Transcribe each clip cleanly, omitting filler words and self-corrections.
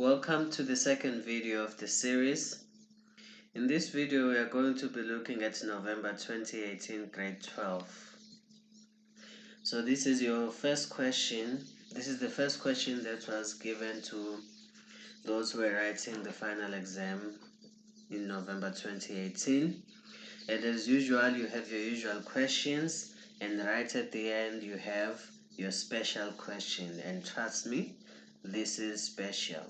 Welcome to the second video of the series. In this video, we are going to be looking at November 2018 grade 12. So this is your first question. This is the first question that was given to those who are writing the final exam in November 2018. And as usual, you have your usual questions, and right at the end you have your special question, and trust me, this is special.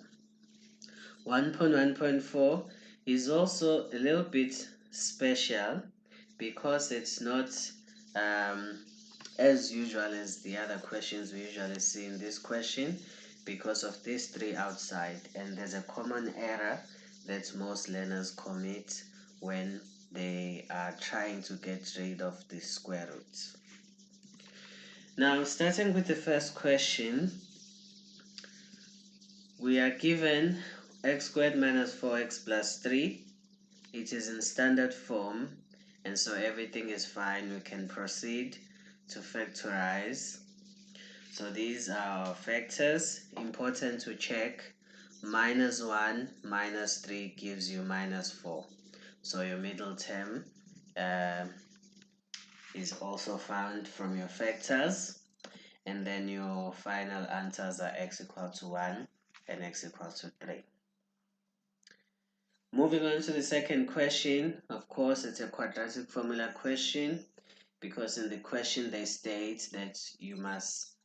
1.1.4 is also a little bit special because it's not as usual as the other questions we usually see in this question because of these three outside, and there's a common error that most learners commit when they are trying to get rid of the square roots. Now, starting with the first question, we are given x squared minus 4x plus 3. It is in standard form, and so everything is fine. We can proceed to factorize. So these are our factors. Important to check. Minus 1 minus 3 gives you minus 4. So your middle term is also found from your factors. And then your final answers are x equal to 1 and x equal to 3. Moving on to the second question, of course, it's a quadratic formula question because in the question they state that you must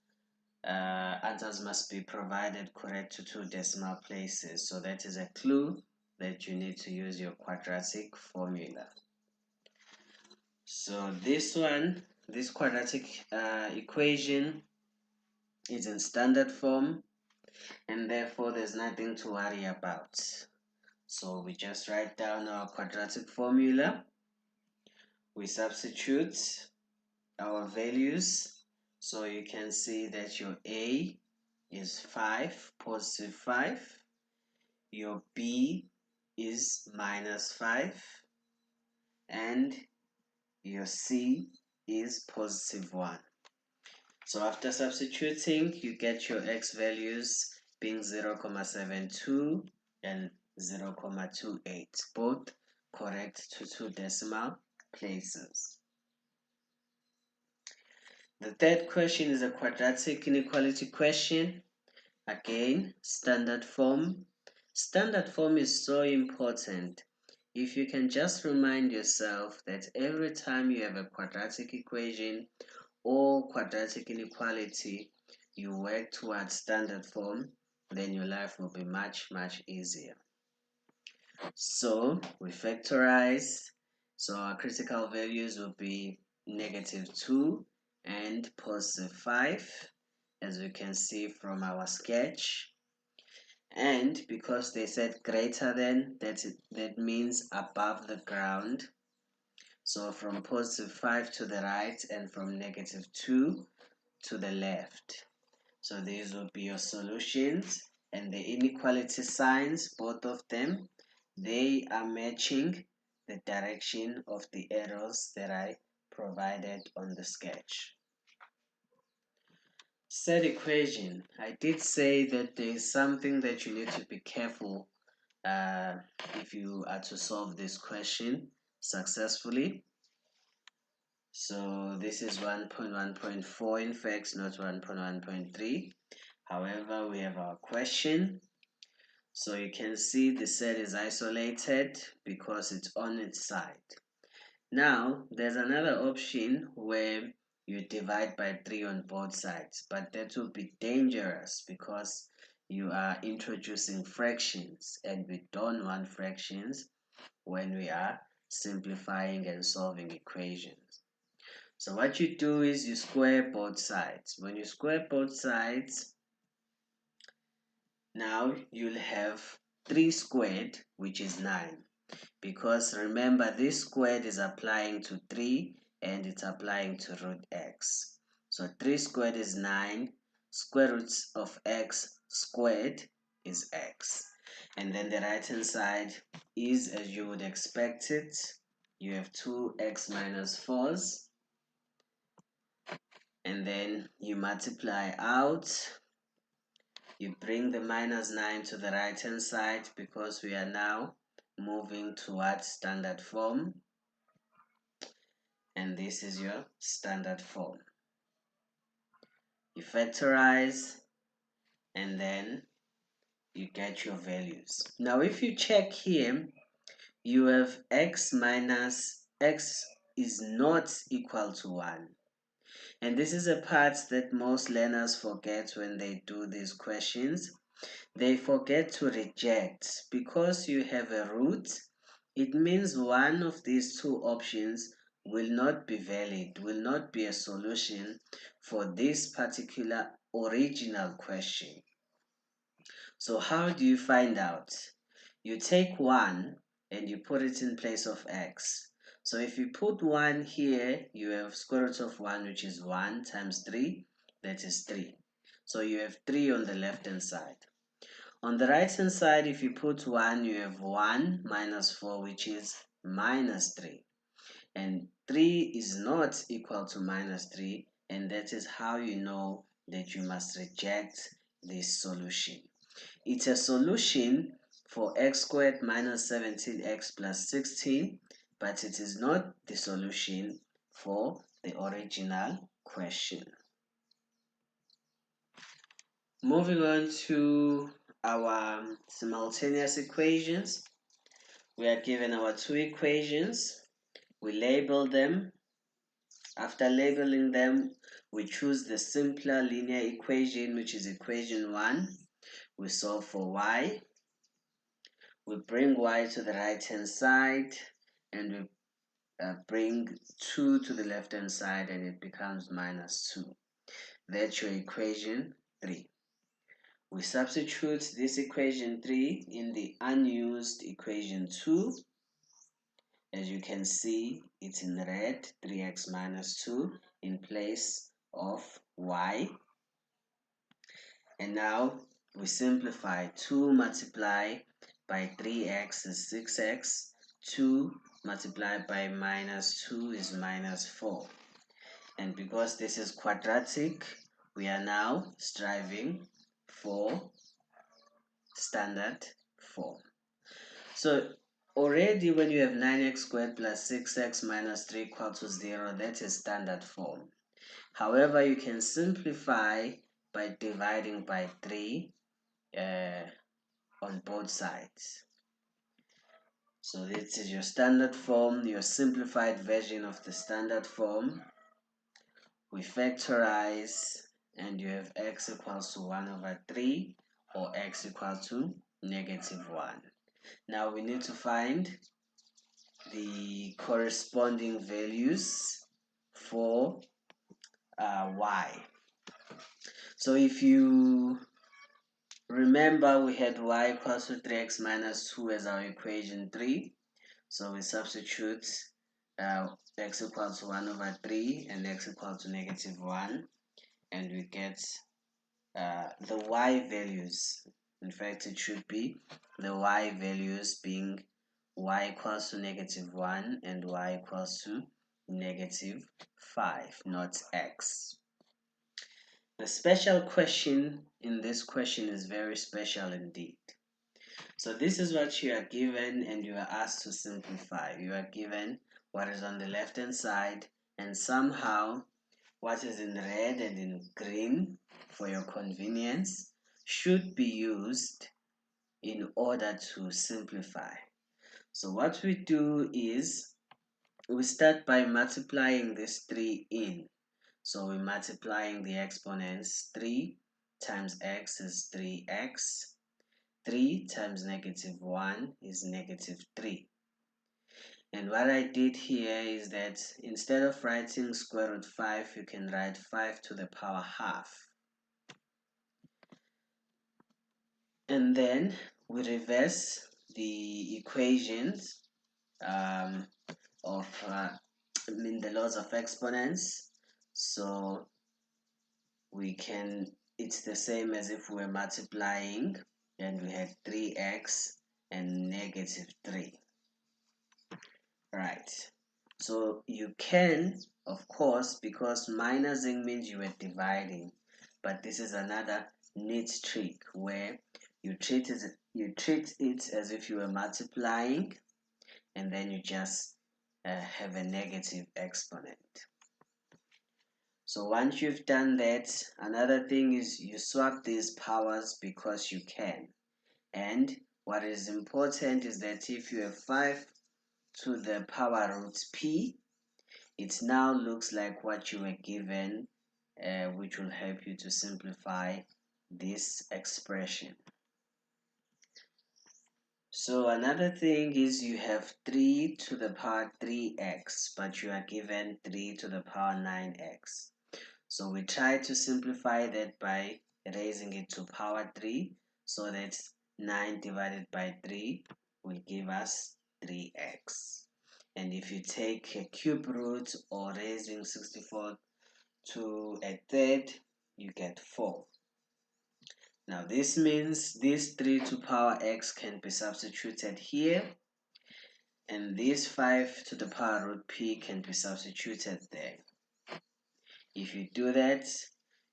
answers must be provided correct to 2 decimal places. So that is a clue that you need to use your quadratic formula. So this quadratic equation is in standard form, and therefore there's nothing to worry about. So we just write down our quadratic formula. We substitute our values. So you can see that your A is 5, positive 5. Your B is minus 5. And your C is positive 1. So after substituting, you get your X values being 0.72 and 0.28, both correct to 2 decimal places. The third question is a quadratic inequality question. Again, standard form. Standard form is so important. If you can just remind yourself that every time you have a quadratic equation or quadratic inequality, you work towards standard form, then your life will be much easier. So we factorize. So our critical values will be -2 and +5, as we can see from our sketch. And because they said greater than, that means above the ground. So from +5 to the right and from -2 to the left. So these will be your solutions, and the inequality signs, both of them, they are matching the direction of the arrows that I provided on the sketch. Said equation, I did say that there is something that you need to be careful if you are to solve this question successfully. So this is 1.1.4, in fact, not 1.1.3. However, we have our question. So you can see the set is isolated because it's on its side. Now, there's another option where you divide by 3 on both sides, but that will be dangerous because you are introducing fractions, and we don't want fractions when we are simplifying and solving equations. So what you do is you square both sides. When you square both sides, now you'll have 3 squared, which is 9. Because remember, this squared is applying to 3 and it's applying to root x. So 3 squared is 9. Square roots of x squared is x. And then the right hand side is as you would expect it. You have 2x minus 4s. And then you multiply out. You bring the minus 9 to the right hand side because we are now moving towards standard form, and this is your standard form. You factorize and then you get your values. Now if you check here, you have x minus x is not equal to 1. And this is a part that most learners forget when they do these questions. They forget to reject. Because you have a root, it means one of these two options will not be valid, will not be a solution for this particular original question. So how do you find out? You take 1 and you put it in place of x. So if you put 1 here, you have square root of 1, which is 1 times 3, that is 3. So you have 3 on the left hand side. On the right hand side, if you put 1, you have 1 minus 4, which is minus 3. And 3 is not equal to minus 3, and that is how you know that you must reject this solution. It's a solution for x squared minus 17x plus 16, but it is not the solution for the original question. Moving on to our simultaneous equations. We are given our two equations. We label them. After labeling them, we choose the simpler linear equation, which is equation 1. We solve for y. We bring y to the right hand side and we bring 2 to the left hand side and it becomes minus 2. That's your equation 3. We substitute this equation 3 in the unused equation 2. As you can see, it's in red, 3x minus 2 in place of y. And now we simplify. 2 multiplied by 3x is 6x. 2 multiplied by minus 2 is minus 4. And because this is quadratic, we are now striving for standard form. So already when you have 9x squared plus 6x minus 3 equal to 0, that is standard form. However, you can simplify by dividing by 3 on both sides. So this is your standard form, your simplified version of the standard form. We factorize and you have x equals to 1 over 3 or x equals to negative 1. Now we need to find the corresponding values for y. So if you remember, we had y equals to 3x minus 2 as our equation 3. So we substitute x equals to 1 over 3 and x equals to negative 1. And we get the y values. In fact, it should be the y values being y equals to negative 1 and y equals to negative 5, not x. The special question in this question is very special indeed. So this is what you are given and you are asked to simplify. You are given what is on the left hand side and somehow what is in red and in green for your convenience should be used in order to simplify. So what we do is we start by multiplying this 3 in. So we're multiplying the exponents. 3 times x is 3x. 3 times negative 1 is negative 3. And what I did here is that instead of writing square root 5, you can write 5 to the power half. And then we reverse the equations of the laws of exponents. So we can, it's the same as if we were multiplying and we had 3x and negative 3. Right. So you can, of course, because minusing means you were dividing, but this is another neat trick where you treat it as if you were multiplying, and then you just have a negative exponent. So once you've done that, another thing is you swap these powers because you can. And what is important is that if you have 5 to the power root p, it now looks like what you were given, which will help you to simplify this expression. So another thing is you have 3 to the power 3x, but you are given 3 to the power 9x. So we try to simplify that by raising it to power 3, so that 9 divided by 3 will give us 3x. And if you take a cube root or raising 64 to a third, you get 4. Now this means this 3 to power x can be substituted here, and this 5 to the power root p can be substituted there. If you do that,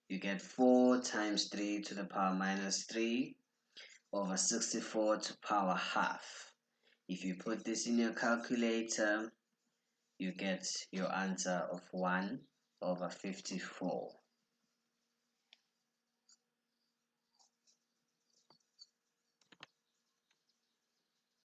you get 4 times 3 to the power minus 3 over 64 to power half. If you put this in your calculator, you get your answer of 1 over 54.